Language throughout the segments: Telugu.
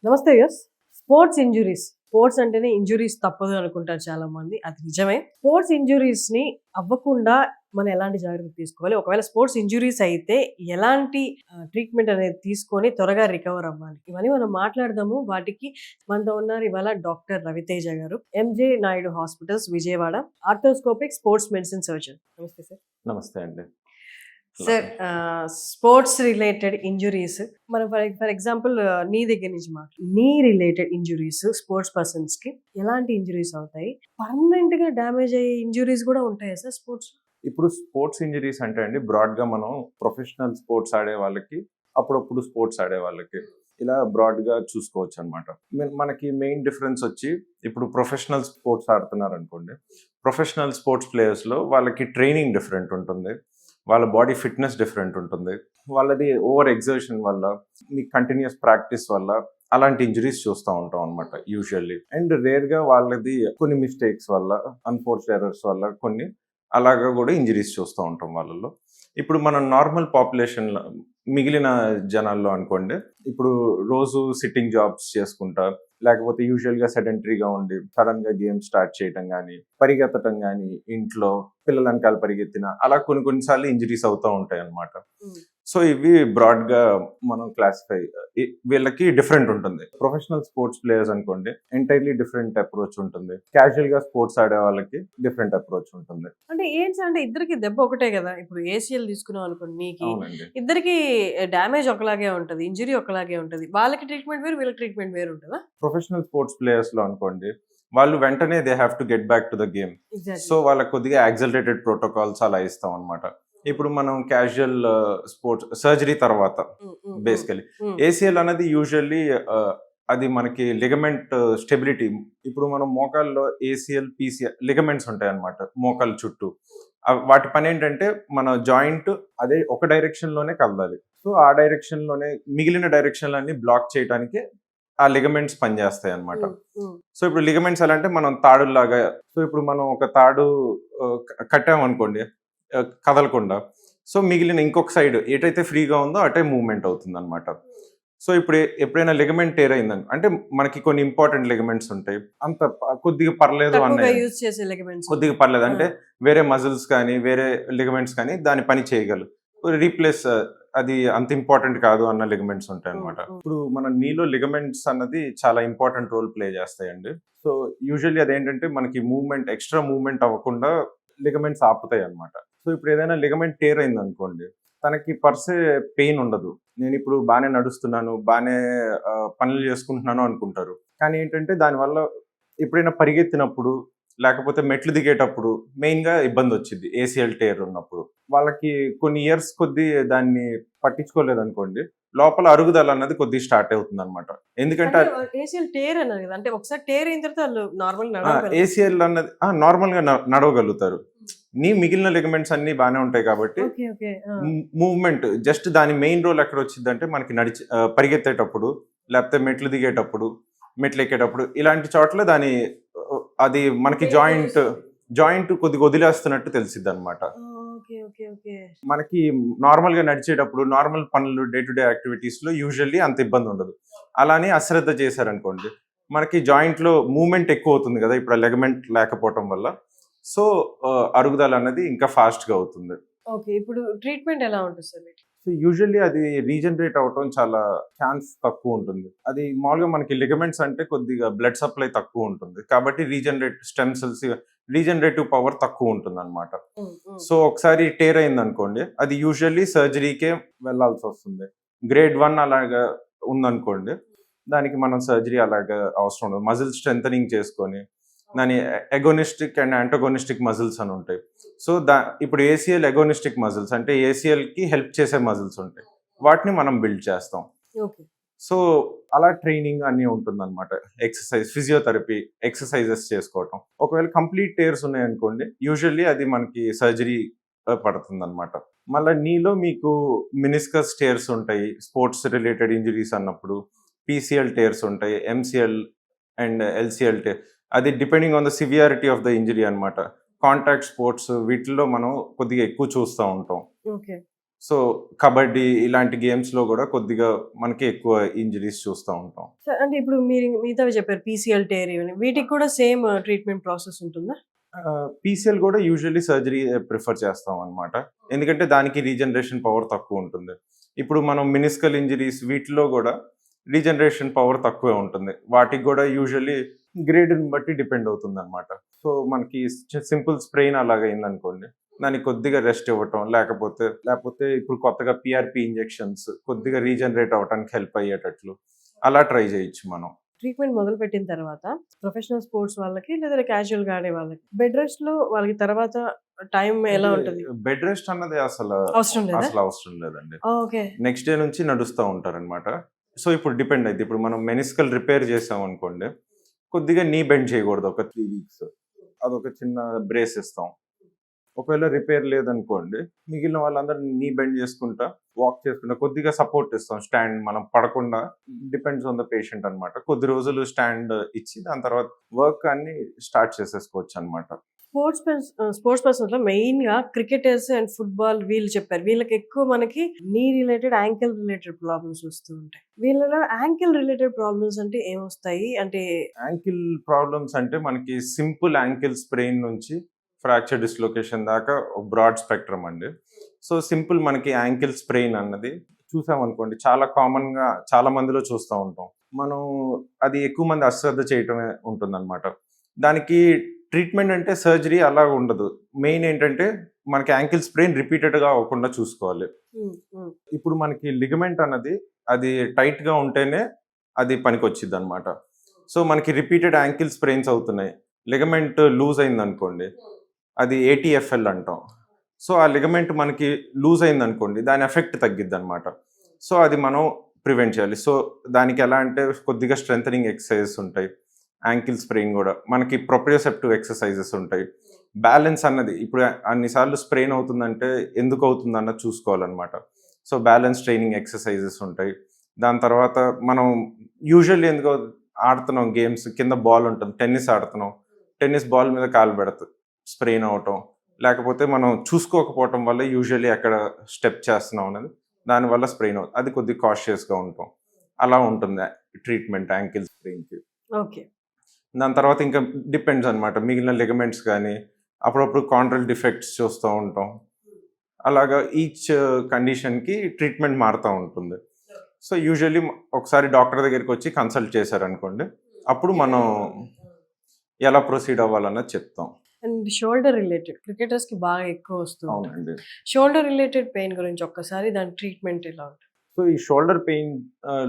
నమస్తే యస్. Sports injuries. స్పోర్ట్స్ అంటేనే ఇంజురీస్ తప్పదు అనుకుంటారు చాలా మంది. అది నిజమే. స్పోర్ట్స్ ఇంజురీస్‌ని అవ్వకుండా మనం ఎలాంటి జాగ్రత్తలు తీసుకోవాలి? ఒకవేళ స్పోర్ట్స్ ఇంజురీస్ అయితే ఎలాంటి ట్రీట్‌మెంట్ అనేది తీసుకొని త్వరగా రికవర్ అవ్వాలి? ఇవన్నీ మనం మాట్లాడదాము. వాటికి మనతో ఉన్నారు ఇవాళ డాక్టర్ రవితేజ గారు. MJ Naidu hospitals Vijayawada. Arthroscopic sports medicine surgeon. నమస్తే సార్. నమస్తే అండి. సార్ స్పోర్ట్స్ రిలేటెడ్ ఇంజురీస్ మనం ఫర్ ఎగ్జాంపుల్ నీ దగ్గర నుంచి నీ రిలేటెడ్ ఇంజురీస్ స్పోర్ట్స్ పర్సన్స్ కి ఎలాంటి ఇంజురీస్ అవుతాయి? పర్మనెంట్ గా డ్యామేజ్ అయ్యే ఇంజురీస్ కూడా ఉంటాయా సార్ స్పోర్ట్స్? ఇప్పుడు స్పోర్ట్స్ ఇంజరీస్ అంటే అండి బ్రాడ్గా మనం ప్రొఫెషనల్ స్పోర్ట్స్ ఆడే వాళ్ళకి, అప్పుడప్పుడు స్పోర్ట్స్ ఆడే వాళ్ళకి ఇలా బ్రాడ్గా చూసుకోవచ్చు అనమాట. మనకి మెయిన్ డిఫరెన్స్ వచ్చి ఇప్పుడు ప్రొఫెషనల్ స్పోర్ట్స్ ఆడుతున్నారు అనుకోండి, ప్రొఫెషనల్ స్పోర్ట్స్ ప్లేయర్స్లో వాళ్ళకి ట్రైనింగ్ డిఫరెంట్ ఉంటుంది, వాళ్ళ బాడీ ఫిట్నెస్ డిఫరెంట్ ఉంటుంది, వాళ్ళది ఓవర్ ఎగ్జర్షన్ వల్ల, మీ కంటిన్యూస్ ప్రాక్టీస్ వల్ల అలాంటి ఇంజరీస్ చూస్తూ ఉంటాం అనమాట యూజువల్లీ. అండ్ రేర్గా వాళ్ళది కొన్ని మిస్టేక్స్ వల్ల, అన్ఫోర్స్డ్ ఎర్రర్స్ వల్ల కొన్ని అలాగా కూడా ఇంజరీస్ చూస్తూ ఉంటాం వాళ్ళలో. ఇప్పుడు మనం నార్మల్ పాపులేషన్లో మిగిలిన జనాల్లో అనుకోండి, ఇప్పుడు రోజు సిట్టింగ్ జాబ్స్ చేసుకుంటా, లేకపోతే యూజువల్గా సెడెంటరీగా ఉండి సడన్గా గేమ్ స్టార్ట్ చేయటం కానీ, పరిగెత్తటం కానీ, ఇంట్లో పిల్లల వెనకాల పరిగెత్తిన అలా కొన్నిసార్లు ఇంజరీస్ అవుతూ ఉంటాయి అన్నమాట. సో ఇవి బ్రాడ్గా మనం క్లాసిఫై, వీళ్ళకి డిఫరెంట్ ఉంటుంది. ప్రొఫెషనల్ స్పోర్ట్స్ ప్లేయర్స్ అనుకోండి ఎంటైర్లీ డిఫరెంట్ అప్రోచ్ ఉంటుంది, క్యాజువల్ గా స్పోర్ట్స్ ఆడే వాళ్ళకి డిఫరెంట్ అప్రోచ్ ఉంటుంది. అంటే ఏంటి అంటే ఇద్దరికి దెబ్బ ఒకటే కదా. ఇప్పుడు ఏసీఎల్ తీసుకున్నాం అనుకోండి, నీకి అవునండి. ఇద్దరికి డ్యామేజ్ ఒకలాగే ఉంటది, ఇంజరీ ఒకలాగే ఉంటది. వాళ్ళకి ట్రీట్మెంట్ వేరు, వీళ్ళకి ట్రీట్మెంట్ వేరు ఉంటుందా? ప్రొఫెషనల్ స్పోర్ట్స్ ప్లేయర్స్ లో అనుకోండి, వాళ్ళు వెంటనే they have to get back to the game. So వాళ్ళకి కొద్దిగా యాక్సలరేటెడ్ ప్రోటోకాల్స్ అలా ఇస్తాం అనమాట. ఇప్పుడు మనం క్యాజువల్ స్పోర్ట్స్ సర్జరీ తర్వాత బేసికలీ ఏసీఎల్ అనేది యూజువల్లీ అది మనకి లిగమెంట్ స్టెబిలిటీ. ఇప్పుడు మనం మోకాల్లో ఏసీఎల్ పీసీఎల్ లిగమెంట్స్ ఉంటాయి అనమాట మోకాళ్ళ చుట్టూ. వాటి పని ఏంటంటే మన జాయింట్ అదే ఒక డైరెక్షన్ లోనే కదలాలి. సో ఆ డైరెక్షన్ లోనే మిగిలిన డైరెక్షన్లన్నీ బ్లాక్ చేయడానికి ఆ లిగమెంట్స్ పనిచేస్తాయి అనమాట. సో ఇప్పుడు లిగమెంట్స్ ఎలా అంటే మనం తాడులాగా, సో ఇప్పుడు మనం ఒక తాడు కట్టామనుకోండి కదలకుండా, సో మిగిలిన ఇంకొక సైడ్ ఏటైతే ఫ్రీగా ఉందో అటే మూవ్మెంట్ అవుతుంది అనమాట. సో ఇప్పుడు ఎప్పుడైనా లిగమెంట్ టేర్ అయిందని అంటే మనకి కొన్ని ఇంపార్టెంట్ లిగమెంట్స్ ఉంటాయి, అంత కొద్దిగా పర్లేదు అనే కొద్దిగా పర్లేదు అంటే వేరే మజిల్స్ కానీ వేరే లిగమెంట్స్ కానీ దాని పని చేయగలరు, రీప్లేస్ అది అంత ఇంపార్టెంట్ కాదు అన్న లిగమెంట్స్ ఉంటాయి అనమాట. ఇప్పుడు మన నీలో లిగమెంట్స్ అన్నది చాలా ఇంపార్టెంట్ రోల్ ప్లే చేస్తాయండి. సో యూజువల్లీ అదేంటంటే మనకి మూవ్మెంట్ ఎక్స్ట్రా మూవ్మెంట్ అవ్వకుండా లిగమెంట్స్ ఆపుతాయి అనమాట. సో ఇప్పుడు ఏదైనా లిగమెంట్ టేర్ అయింది అనుకోండి, తనకి పర్సే పెయిన్ ఉండదు. నేను ఇప్పుడు బాగానే నడుస్తున్నాను, బాగానే పనులు చేసుకుంటున్నాను అనుకుంటారు. కానీ ఏంటంటే దానివల్ల ఎప్పుడైనా పరిగెత్తినప్పుడు లేకపోతే మెట్లు దిగేటప్పుడు మెయిన్గా ఇబ్బంది వచ్చింది ఏసీఎల్ టేర్ ఉన్నప్పుడు. వాళ్ళకి కొన్ని ఇయర్స్ కొద్దీ దాన్ని పట్టించుకోలేదు అనుకోండి, లోపల అరుగుదల అన్నది కొద్దిగా స్టార్ట్ అవుతుంది అనమాట. ఎందుకంటే ఏసీఎల్ టేర్ అన్నారు కదా, అంటే ఒకసారి టేర్ అయిన తర్వాత వాళ్ళు నార్మల్ ఏసీఎల్ అన్నది నార్మల్ గా నడవగలుగుతారు. నీ మిగిలిన లిగమెంట్స్ అన్ని బాగానే ఉంటాయి కాబట్టి మూవ్మెంట్ జస్ట్ దాని మెయిన్ రోల్ ఎక్కడ వచ్చింది అంటే మనకి పరిగెత్తేటప్పుడు లేకపోతే మెట్లు దిగేటప్పుడు మెట్లు ఎక్కేటప్పుడు ఇలాంటి చోట్ల దాని అది మనకి జాయింట్ కొద్దిగా వదిలేస్తున్నట్టు తెలిసిద్ది అనమాట. మనకి నార్మల్ గా నడిచేటప్పుడు నార్మల్ పనులు డే టు డే యాక్టివిటీస్ లో యూజువల్లీ అంత ఇబ్బంది ఉండదు. అలానే అశ్రద్ధ చేశారనుకోండి మనకి జాయింట్ లో మూవ్మెంట్ ఎక్కువ అవుతుంది కదా ఇప్పుడు లెగమెంట్ లేకపోవటం వల్ల. సో అరుగుదల అనేది ఇంకా ఫాస్ట్ గా అవుతుంది. ఓకే, ఇప్పుడు ట్రీట్మెంట్ ఎలా ఉంటుంది సార్? సో యూజువల్లీ అది రీజనరేట్ అవటం చాలా ఛాన్స్ తక్కువ ఉంటుంది. అది మామూలుగా మనకి లిగమెంట్స్ అంటే కొద్దిగా బ్లడ్ సప్లై తక్కువ ఉంటుంది కాబట్టి స్టెమ్ సెల్స్ రీజనరేటివ్ పవర్ తక్కువ ఉంటుంది అనమాట. సో ఒకసారి టేర్ అయింది అనుకోండి, అది యూజువల్లీ సర్జరీకే వెళ్లాల్సి వస్తుంది. గ్రేడ్ 1 అలాగా ఉందనుకోండి, దానికి మనం సర్జరీ అలాగా అవసరం ఉండదు. మజిల్ స్ట్రెంథనింగ్ చేసుకొని దాని ఎగోనిస్టిక్ అండ్ యాంటగోనిస్టిక్ మజిల్స్ అని ఉంటాయి. సో ఇప్పుడు ఏసీఎల్ ఎగోనిస్టిక్ మజిల్స్ అంటే ఏసీఎల్ కి హెల్ప్ చేసే మజిల్స్ ఉంటాయి, వాటిని మనం బిల్డ్ చేస్తాం. సో అలా ట్రైనింగ్ అన్ని ఉంటుంది అనమాట. ఎక్సర్సైజ్, ఫిజియోథెరపీ ఎక్సర్సైజెస్ చేసుకోవటం. ఒకవేళ కంప్లీట్ టేర్స్ ఉన్నాయనుకోండి యూజువల్లీ అది మనకి సర్జరీ పడుతుంది అనమాట. మళ్ళీ నీలో మీకు మినిస్కస్ టేర్స్ ఉంటాయి స్పోర్ట్స్ రిలేటెడ్ ఇంజరీస్ అన్నప్పుడు, పీసీఎల్ టేర్స్ ఉంటాయి, ఎంసీఎల్ అండ్ ఎల్సీఎల్ టేర్. అది depending on the severity of the injury అనమాట. కాంటాక్ట్ స్పోర్ట్స్ వీటిల్లో మనం కొద్దిగా ఎక్కువ చూస్తూ ఉంటాం. సో కబడ్డీ ఇలాంటి గేమ్స్లో కూడా కొద్దిగా మనకి ఎక్కువ ఇంజరీస్ చూస్తూ ఉంటాం. సార్ అంటే ఇప్పుడు మీరు మిగతావి చెప్పారు పీసీఎల్ టేర్ ఇవన్నీ వీటికి కూడా సేమ్ ట్రీట్మెంట్ ప్రాసెస్ ఉంటుందా? పీసీఎల్ కూడా యూజువల్లీ సర్జరీ ప్రిఫర్ చేస్తాం అనమాట. ఎందుకంటే దానికి రీజనరేషన్ పవర్ తక్కువ ఉంటుంది. ఇప్పుడు మనం మినిస్కల్ ఇంజరీస్ వీటిలో కూడా రీజనరేషన్ పవర్ తక్కువే ఉంటుంది. వాటికి కూడా యూజువల్లీ గ్రేడ్ని బట్టి డిపెండ్ అవుతుంది అనమాట. సో మనకి సింపుల్ స్ప్రెయిన్ అలాగైందనుకోండి, దానికి కొద్దిగా రెస్ట్ ఇవ్వటం, లేకపోతే ఇప్పుడు కొత్తగా పిఆర్పి ఇంజెక్షన్స్ కొద్దిగా రీజనరేట్ అవ్వడానికి హెల్ప్ అయ్యేటట్లు అలా ట్రై చేయొచ్చు మనం. ట్రీట్మెంట్ మొదలుపెట్టిన తర్వాత ప్రొఫెషనల్ స్పోర్ట్స్ వాళ్ళకి లేదా క్యాజువల్‌గా ఆడే వాళ్ళకి బెడ్ రెస్ట్‌లో వాళ్ళకి తర్వాత టైం ఎలా ఉంటది? బెడ్ రెస్ట్ అన్నది అవసరం లేదా? అవసరం లేదండి. ఓకే. నెక్స్ట్ డే నుంచి నడుస్తూ ఉంటారనమాట. సో ఇప్పుడు డిపెండ్ అయితే ఇప్పుడు మనం మెనిస్కల్ రిపేర్ చేసాం అనుకోండి, కొద్దిగా నీ బెండ్ చేయకూడదు ఒక 3 వీక్స్. అదొక చిన్న బ్రేస్ ఇస్తాం. ఒకవేళ రిపేర్ లేదనుకోండి, మిగిలిన వాళ్ళందరూ నీ బెండ్ చేసుకుంటా, వాక్ చేసుకుంటా కొద్దిగా సపోర్ట్ ఇస్తాం. స్టాండ్ మనం పడకుండా డిపెండ్స్ ఆన్ ద పేషెంట్ అనమాట. కొద్ది రోజులు స్టాండ్ ఇచ్చి దాని తర్వాత వర్క్ అన్ని స్టార్ట్ చేసేసుకోవచ్చు అనమాట. స్పోర్ట్స్ పర్సన్స్‌లో మెయిన్‌గా క్రికెటర్స్ అండ్ ఫుట్బాల్ వీళ్ళు చెప్పారు. వీళ్ళకి ఎక్కువ మనకి నీ రిలేటెడ్, యాంకిల్ రిలేటెడ్ ప్రాబ్లమ్స్ వస్తూ ఉంటాయి. వీళ్ళలో యాంకిల్ రిలేటెడ్ ప్రాబ్లమ్స్ అంటే ఏమొస్తాయి? అంటే యాంకిల్ ప్రాబ్లమ్స్ అంటే మనకి సింపుల్ యాంకిల్ స్ప్రెయిన్ నుంచి ఫ్రాక్చర్ డిస్లొకేషన్ దాకా బ్రాడ్ స్పెక్ట్రమ్ అండి. సో సింపుల్ మనకి యాంకిల్ స్ప్రెయిన్ అన్నది చూసామనుకోండి, చాలా కామన్గా చాలా మందిలో చూస్తూ ఉంటాం. మనం అది ఎక్కువ మంది అశ్రద్ధ చేయటమే ఉంటుందన్నమాట. దానికి ట్రీట్మెంట్ అంటే సర్జరీ అలా ఉండదు. మెయిన్ ఏంటంటే మనకి యాంకిల్ స్ప్రెయిన్ రిపీటెడ్గా అవ్వకుండా చూసుకోవాలి. ఇప్పుడు మనకి లిగమెంట్ అన్నది అది టైట్గా ఉంటేనే అది పనికొచ్చిద్ది అనమాట. సో మనకి రిపీటెడ్ యాంకిల్ స్ప్రెయిన్స్ అవుతున్నాయి, లిగమెంట్ లూజ్ అయింది అనుకోండి, అది ఏటీఎఫ్ఎల్ అంటాం. సో ఆ లిగమెంట్ మనకి లూజ్ అయింది అనుకోండి, దాని ఎఫెక్ట్ తగ్గిద్ది అనమాట. సో అది మనం ప్రివెంట్ చేయాలి. సో దానికి ఎలా అంటే కొద్దిగా స్ట్రెంథనింగ్ ఎక్సర్సైజెస్ ఉంటాయి. యాంకిల్ స్ప్రెయిన్ కూడా మనకి ప్రొప్రియోసెప్టివ్ ఎక్సర్సైజెస్ ఉంటాయి. బ్యాలెన్స్ అన్నది ఇప్పుడు అన్నిసార్లు స్ప్రెయిన్ అవుతుందంటే ఎందుకు అవుతుంది అన్నది చూసుకోవాలన్నమాట. సో బ్యాలెన్స్ ట్రైనింగ్ ఎక్సర్సైజెస్ ఉంటాయి. దాని తర్వాత మనం యూజువల్లీ ఎందుకో ఆడుతున్నాం గేమ్స్, కింద బాల్ ఉంటుంది, టెన్నిస్ ఆడుతున్నాం, టెన్నిస్ బాల్ మీద కాలు పెడుతుంది, స్ప్రెయిన్ అవటం, లేకపోతే మనం చూసుకోకపోవటం వల్ల యూజువల్లీ ఎక్కడ స్టెప్ చేస్తున్నాం అనేది దానివల్ల స్ప్రెయిన్ అవుతుంది. అది కొద్దిగా కాషియస్గా ఉంటాం. అలా ఉంటుంది ట్రీట్మెంట్ యాంకిల్ స్ప్రెయిన్కి. ఓకే. దాని తర్వాత ఇంకా డిపెండ్స్ అనమాట, మిగిలిన లిగమెంట్స్ కానీ అప్పుడప్పుడు కాంట్రల్ డిఫెక్ట్స్ చూస్తూ ఉంటాం. అలాగా ఈచ్ కండిషన్కి ట్రీట్మెంట్ మారుతూ ఉంటుంది. సో యూజువల్లీ ఒకసారి డాక్టర్ దగ్గరికి వచ్చి కన్సల్ట్ చేశారనుకోండి, అప్పుడు మనం ఎలా ప్రొసీడ్ అవ్వాలన్నది చెప్తాం. అండ్ షోల్డర్ రిలేటెడ్ క్రికెటర్స్‌కి బాగా ఎక్కువ వస్తుంది. అవునండి. షోల్డర్ రిలేటెడ్ పెయిన్ గురించి ఒక్కసారి దాని ట్రీట్మెంట్ ఎలా ఉంటుంది? సో ఈ షోల్డర్ పెయిన్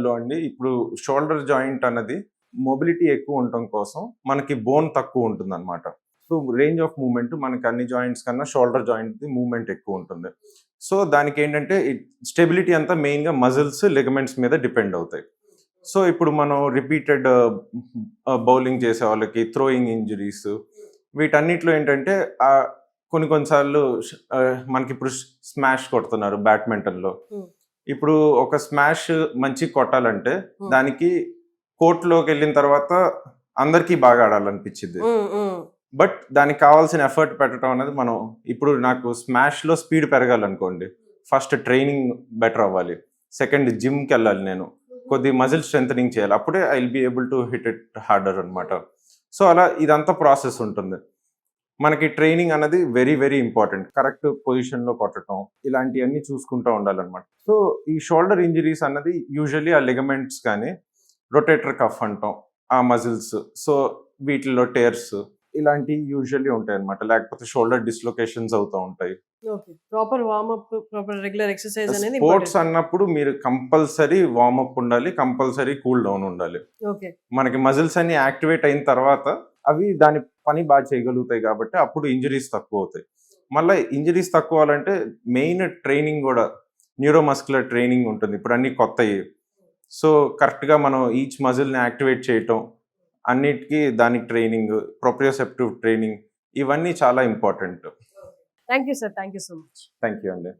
లో అండి, ఇప్పుడు షోల్డర్ జాయింట్ అన్నది మొబిలిటీ ఎక్కువ ఉండటం కోసం మనకి బోన్ తక్కువ ఉంటుంది అనమాట. సో రేంజ్ ఆఫ్ మూవ్మెంట్ మనకి అన్ని జాయింట్స్ కన్నా షోల్డర్ జాయింట్ మూవ్మెంట్ ఎక్కువ ఉంటుంది. సో దానికి ఏంటంటే స్టెబిలిటీ అంతా మెయిన్గా మజిల్స్, లిగమెంట్స్ మీద డిపెండ్ అవుతాయి. సో ఇప్పుడు మనం రిపీటెడ్ బౌలింగ్ చేసే వాళ్ళకి, థ్రోయింగ్ ఇంజరీస్, వీటన్నిటిలో ఏంటంటే కొన్నిసార్లు మనకి ఇప్పుడు స్మాష్ కొడుతున్నారు బ్యాడ్మింటన్లో. ఇప్పుడు ఒక స్మాష్ మంచి కొట్టాలంటే దానికి కోర్టులోకి వెళ్ళిన తర్వాత అందరికీ బాగా ఆడాలనిపించింది. బట్ దానికి కావాల్సిన ఎఫర్ట్ పెట్టడం అనేది మనం ఇప్పుడు నాకు స్మాష్లో స్పీడ్ పెరగాలనుకోండి, ఫస్ట్ ట్రైనింగ్ బెటర్ అవ్వాలి, సెకండ్ జిమ్కి వెళ్ళాలి, నేను కొద్ది మజిల్ స్ట్రెంథనింగ్ చేయాలి, అప్పుడే I will be able to hit it harder అనమాట. సో అలా ఇదంతా ప్రాసెస్ ఉంటుంది. మనకి ట్రైనింగ్ అనేది వెరీ వెరీ ఇంపార్టెంట్. కరెక్ట్ పొజిషన్లో కొట్టడం ఇలాంటివన్నీ చూసుకుంటూ ఉండాలన్నమాట. సో ఈ షోల్డర్ ఇంజరీస్ అన్నది యూజువల్లీ ఆ లిగమెంట్స్ కానీ రొటేటర్ కఫ్ అంటాం, ఆ మజిల్స్, సో వీటిల్లో టేర్స్ ఇలాంటివి యూజువల్లీ ఉంటాయి అనమాట. లేకపోతే షోల్డర్ డిస్లొకేషన్స్ అవుతూ ఉంటాయి. Proper warm up, proper regular exercise అనేది స్పోర్ట్స్ అన్నప్పుడు మీరు కంపల్సరీ వార్మప్ ఉండాలి, కంపల్సరీ కూల్ డౌన్ ఉండాలి. మనకి మజిల్స్ అన్ని యాక్టివేట్ అయిన తర్వాత అవి దాని పని బాగా చేయగలుగుతాయి కాబట్టి అప్పుడు ఇంజరీస్ తక్కువ అవుతాయి. మళ్ళీ ఇంజరీస్ తక్కువ అవ్వాలంటే మెయిన్ ట్రైనింగ్ కూడా న్యూరోమస్కులర్ ట్రైనింగ్ ఉంటుంది. ఇప్పుడు అన్ని కొత్తవి. సో కరెక్ట్గా మనం ఈచ్ మజిల్ని యాక్టివేట్ చేయటం, అన్నిటికీ దానికి ట్రైనింగ్, ప్రొప్రియోసెప్టివ్ ట్రైనింగ్, ఇవన్నీ చాలా important. Thank you sir, thank you so much. Thank you అండి.